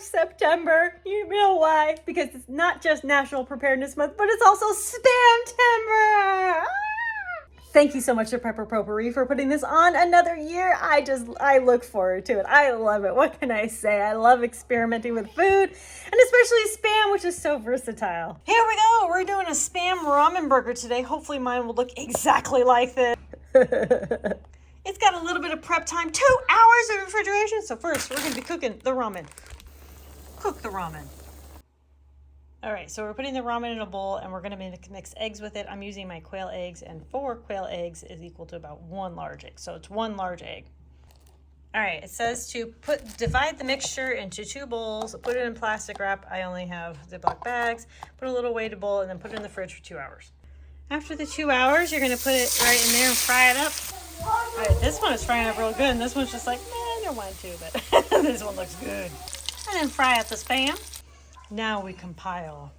September. You know why? Because it's not just National Preparedness Month, but it's also SPAMtember. Thank you so much to Prepper Potpourri for putting this on another year. I look forward to it. I love it. What can I say? I love experimenting with food, and especially Spam, which is so versatile. Here we go. We're doing a Spam ramen burger today. Hopefully mine will look exactly like this. It's got a little bit of prep time, 2 hours of refrigeration. So first, we're gonna be cooking the ramen. Cook the ramen. All right, so we're putting the ramen in a bowl and we're gonna mix eggs with it. I'm using my quail eggs, and 4 quail eggs is equal to about 1 large egg. So it's 1 large egg. All right, it says to divide the mixture into 2 bowls, put it in plastic wrap. I only have Ziploc bags. Put a little weighted bowl and then put it in the fridge for 2 hours. After the 2 hours, you're gonna put it right in there and fry it up. All right, this one is frying up real good, and this one's just like, I don't want to, but this one looks good. And then fry up the Spam. Now we compile.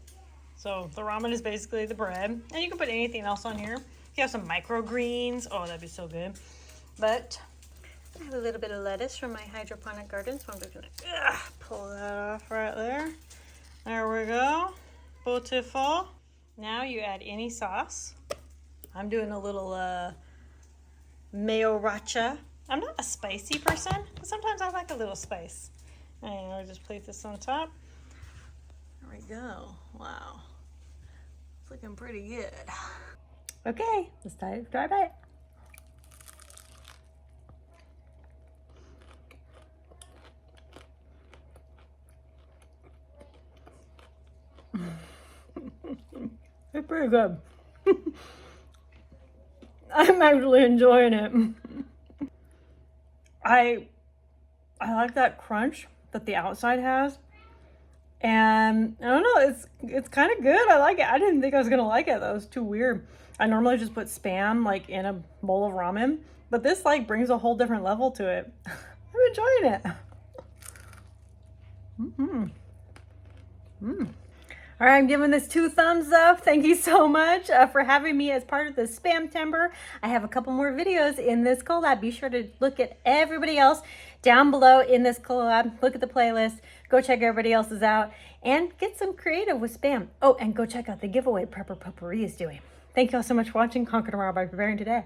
So the ramen is basically the bread, and you can put anything else on here. If you have some microgreens, oh, that'd be so good. But I have a little bit of lettuce from my hydroponic garden, so I'm just gonna pull that off right there. There we go. Beautiful. Now you add any sauce. I'm doing a little mayo racha. I'm not a spicy person, but sometimes I like a little spice. And I'll just place this on top. There we go. Wow. It's looking pretty good. Okay, let's try a bite. It's pretty good. I'm actually enjoying it. I like that crunch that the outside has. And I don't know, it's kind of good. I like it. I didn't think I was gonna like it. That was too weird. I normally just put Spam like in a bowl of ramen, but this like brings a whole different level to it. I'm enjoying it. All right, I'm giving this 2 thumbs up. Thank you so much for having me as part of the SPAMtember. I have a couple more videos in this collab. Be sure to look at everybody else down below in this collab. Look at the playlist. Go check everybody else's out and get some creative with Spam. Oh, and go check out the giveaway Prepper Potpourri is doing. Thank you all so much for watching. Conquer tomorrow by preparing today.